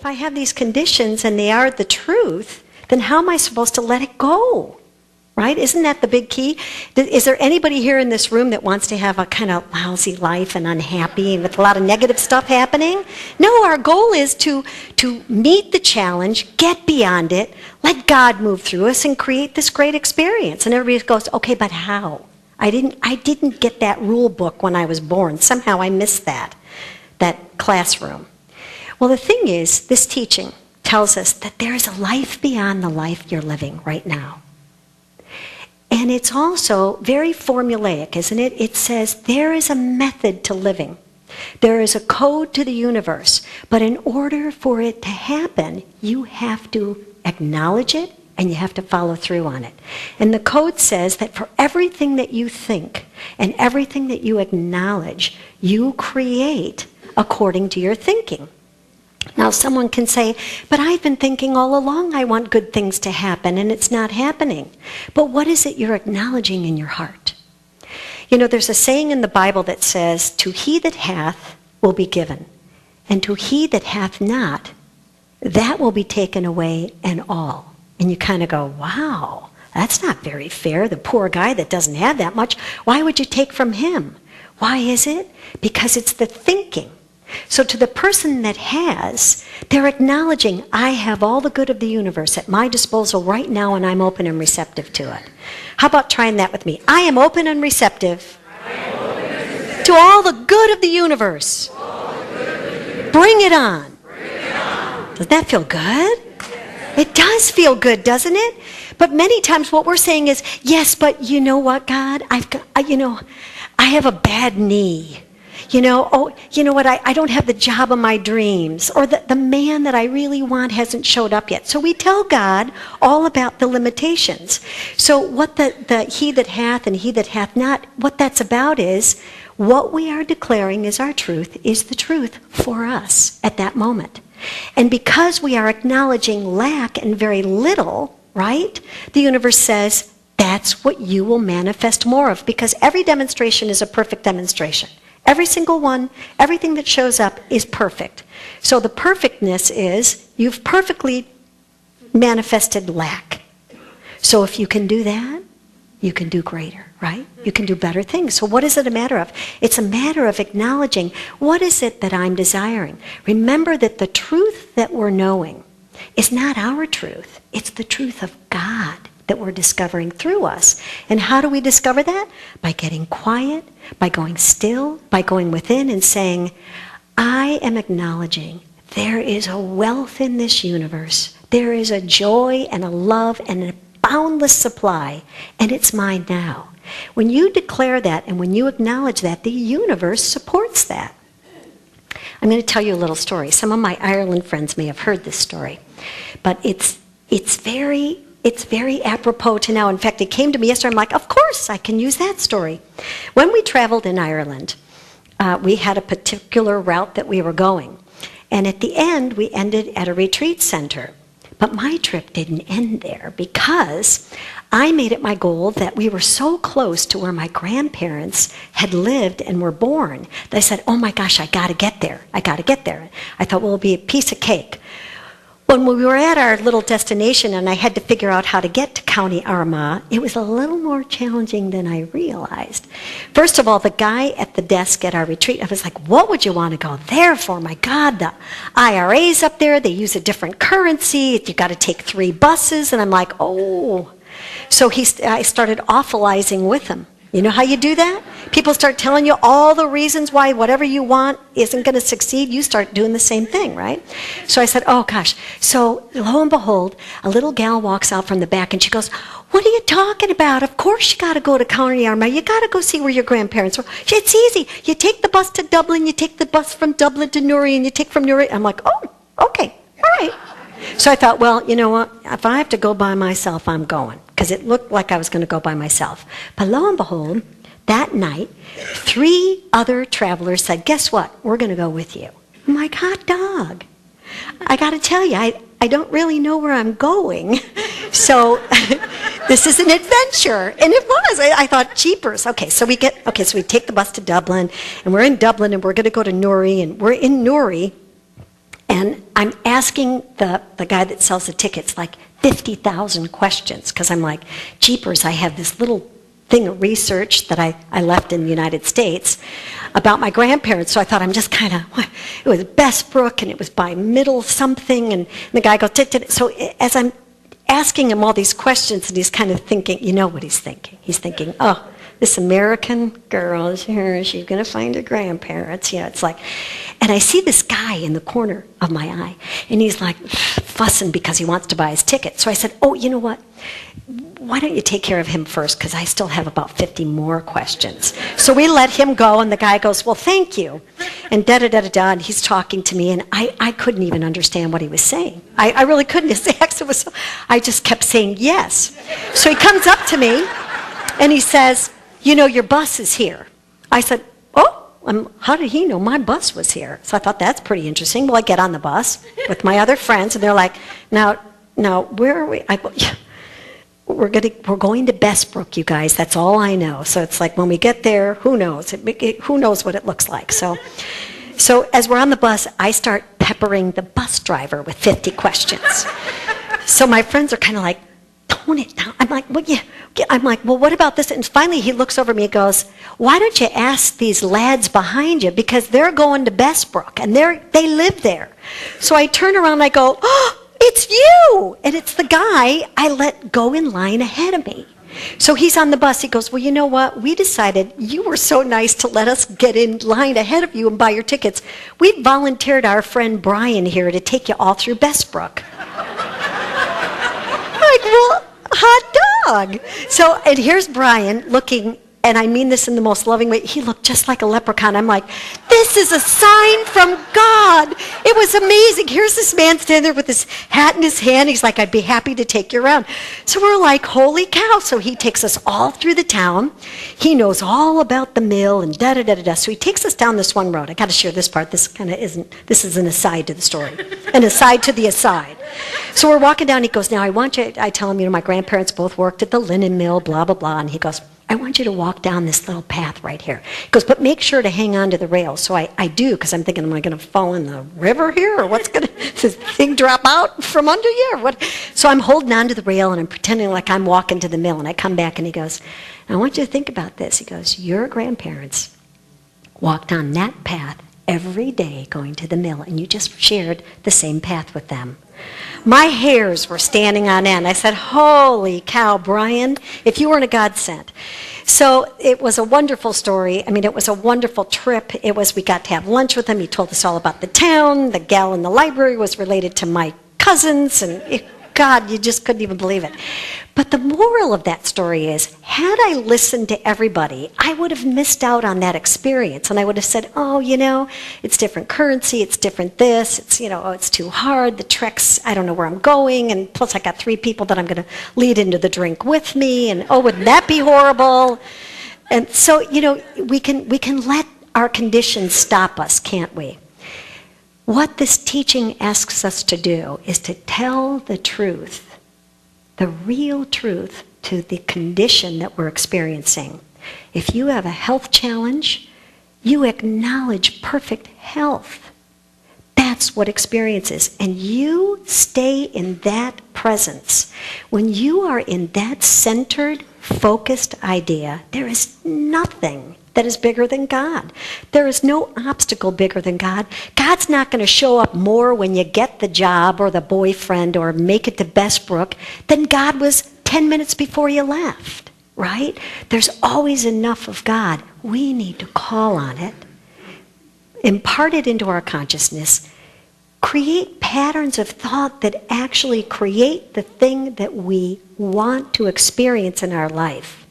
if I have these conditions and they are the truth, then how am I supposed to let it go? Right? Isn't that the big key? Is there anybody here in this room that wants to have a kind of lousy life and unhappy and with a lot of negative stuff happening? No, our goal is to meet the challenge, get beyond it, let God move through us and create this great experience. And everybody goes, okay, but how? I didn't get that rule book when I was born. Somehow I missed that classroom. Well, the thing is, this teaching tells us that there is a life beyond the life you're living right now. And it's also very formulaic, isn't it? It says there is a method to living. There is a code to the universe. But in order for it to happen, you have to acknowledge it and you have to follow through on it. And the code says that for everything that you think and everything that you acknowledge, you create according to your thinking. Now someone can say, but I've been thinking all along I want good things to happen and it's not happening. But what is it you're acknowledging in your heart? You know, there's a saying in the Bible that says, to he that hath will be given, and to he that hath not, that will be taken away and all. And you kind of go, wow, that's not very fair. The poor guy that doesn't have that much, why would you take from him? Why is it? Because it's the thinking. So to the person that has, they're acknowledging, I have all the good of the universe at my disposal right now and I'm open and receptive to it. How about trying that with me? I am open and receptive to all the good of the universe. Bring it on. Doesn't that feel good? It does feel good, doesn't it? But many times what we're saying is, yes, but you know what, God? I have a bad knee. You know what, I don't have the job of my dreams, or the man that I really want hasn't showed up yet. So we tell God all about the limitations. So what the he that hath and he that hath not, what that's about is what we are declaring is our truth is the truth for us at that moment. And because we are acknowledging lack and very little, right, the universe says that's what you will manifest more of, because every demonstration is a perfect demonstration. Every single one, everything that shows up is perfect. So the perfectness is you've perfectly manifested lack. So if you can do that, you can do greater, right? You can do better things. So what is it a matter of? It's a matter of acknowledging, what is it that I'm desiring? Remember that the truth that we're knowing is not our truth. It's the truth of God that we're discovering through us. And how do we discover that? By getting quiet, by going still, by going within and saying, I am acknowledging there is a wealth in this universe. There is a joy and a love and a boundless supply, and it's mine now. When you declare that and when you acknowledge that, the universe supports that. I'm going to tell you a little story. Some of my Ireland friends may have heard this story, but it's very apropos to now. In fact, it came to me yesterday. I'm like, of course, I can use that story. When we traveled in Ireland, we had a particular route that we were going. And at the end, we ended at a retreat center. But my trip didn't end there because I made it my goal that we were so close to where my grandparents had lived and were born that I said, oh my gosh, I got to get there. I got to get there. I thought, well, it'll be a piece of cake. When we were at our little destination and I had to figure out how to get to County Armagh, it was a little more challenging than I realized. First of all, the guy at the desk at our retreat, I was like, what would you want to go there for? My God, the IRA's up there. They use a different currency. You got to take 3 buses. And I'm like, oh. So I started awfulizing with him. You know how you do that? People start telling you all the reasons why whatever you want isn't going to succeed. You start doing the same thing, right? So I said, oh gosh. So lo and behold, a little gal walks out from the back and she goes, what are you talking about? Of course you got to go to County Armagh. You got to go see where your grandparents were. It's easy. You take the bus to Dublin. You take the bus from Dublin to Newry, and you take from Newry. I'm like, oh, okay, all right. So I thought, well, you know what? If I have to go by myself, I'm going. Because it looked like I was going to go by myself. But lo and behold, that night, 3 other travelers said, guess what? We're going to go with you. I'm like, hot dog. I got to tell you, I don't really know where I'm going. So this is an adventure. And it was. I thought, jeepers. Okay, so we take the bus to Dublin. And we're in Dublin, and we're going to go to Newry. And we're in Newry. And I'm asking the guy that sells the tickets like 50,000 questions because I'm like, jeepers, I have this little thing of research that I left in the United States about my grandparents. So I thought I'm just kind of, it was Bestbrook and it was by middle something. And the guy goes, so as I'm asking him all these questions and he's kind of thinking, you know what he's thinking? He's thinking, oh, this American girl is here, she's going to find her grandparents. You know, it's like, and I see this guy in the corner of my eye, and he's like fussing because he wants to buy his ticket. So I said, oh, you know what? Why don't you take care of him first, because I still have about 50 more questions. So we let him go, and the guy goes, well, thank you. And da-da-da-da-da, and he's talking to me, and I couldn't even understand what he was saying. I really couldn't. His accent was so, I just kept saying yes. So he comes up to me, and he says, you know, your bus is here. I said, oh, how did he know my bus was here? So I thought, that's pretty interesting. Well, I get on the bus with my other friends, and they're like, now, where are we? I go, yeah, we're going to Bestbrook, you guys. That's all I know. So it's like, when we get there, who knows? Who knows what it looks like? So as we're on the bus, I start peppering the bus driver with 50 questions. So my friends are kind of like, tone it down. I'm like, well, yeah. I'm like, well, what about this? And finally he looks over at me and goes, why don't you ask these lads behind you, because they're going to Bestbrook and they live there. So I turn around and I go, oh, it's you. And it's the guy I let go in line ahead of me. So he's on the bus. He goes, well, you know what? We decided you were so nice to let us get in line ahead of you and buy your tickets. We volunteered our friend Brian here to take you all through Bestbrook. Like, well, hot dog. So, and here's Brian looking, and I mean this in the most loving way. He looked just like a leprechaun. I'm like, this is a sign from God. It was amazing. Here's this man standing there with his hat in his hand. He's like, I'd be happy to take you around. So we're like, holy cow. So he takes us all through the town. He knows all about the mill and da-da-da-da-da. So he takes us down this one road. I got to share this part. This is an aside to the story. An aside to the aside. So we're walking down. He goes, now I tell him, you know, my grandparents both worked at the linen mill, blah, blah, blah. And he goes, I want you to walk down this little path right here. He goes, but make sure to hang on to the rails. So I do, because I'm thinking, am I going to fall in the river here? Or does this thing drop out from under you? Or what? So I'm holding on to the rail, and I'm pretending like I'm walking to the mill. And I come back, and he goes, I want you to think about this. He goes, your grandparents walked on that path every day going to the mill, and you just shared the same path with them. My hairs were standing on end. I said, holy cow, Brian, if you weren't a godsend. So it was a wonderful story. I mean, it was a wonderful trip. We got to have lunch with him. He told us all about the town. The gal in the library was related to my cousins, and God, you just couldn't even believe it. But the moral of that story is, had I listened to everybody, I would have missed out on that experience. And I would have said, oh, you know, it's different currency, it's different this, it's, you know, oh, it's too hard, the treks, I don't know where I'm going, and plus I got 3 people that I'm going to lead into the drink with me, and oh, wouldn't that be horrible? And so, you know, we can let our conditions stop us, can't we? What this teaching asks us to do is to tell the truth, the real truth, to the condition that we're experiencing. If you have a health challenge, you acknowledge perfect health. That's what experience is. And you stay in that presence. When you are in that centered, focused idea, there is nothing that is bigger than God. There is no obstacle bigger than God. God's not going to show up more when you get the job or the boyfriend or make it to Bestbrook than God was 10 minutes before you left, right? There's always enough of God. We need to call on it, impart it into our consciousness, create patterns of thought that actually create the thing that we want to experience in our life.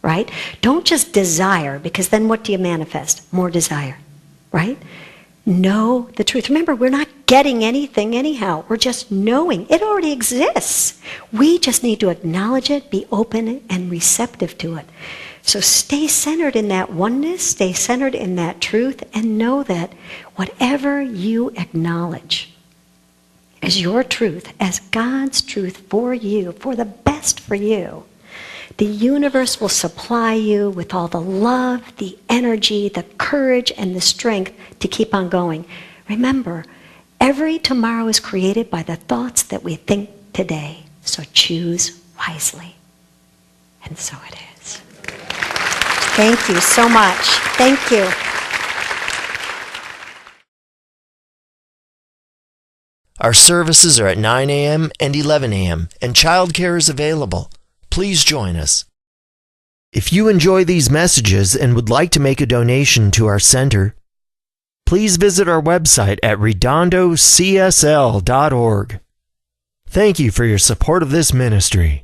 Right? Don't just desire, because then what do you manifest? More desire, right? Know the truth. Remember, we're not getting anything anyhow. We're just knowing. It already exists. We just need to acknowledge it, be open and receptive to it. So stay centered in that oneness, stay centered in that truth, and know that whatever you acknowledge as your truth, as God's truth for you, for the best for you, the universe will supply you with all the love, the energy, the courage, and the strength to keep on going. Remember, Every tomorrow is created by the thoughts that we think today. So choose wisely. And so it is. Thank you so much. Thank you. Our services are at 9 a.m. and 11 a.m., and childcare is available. Please join us. If you enjoy these messages and would like to make a donation to our center, please visit our website at redondocsl.org. Thank you for your support of this ministry.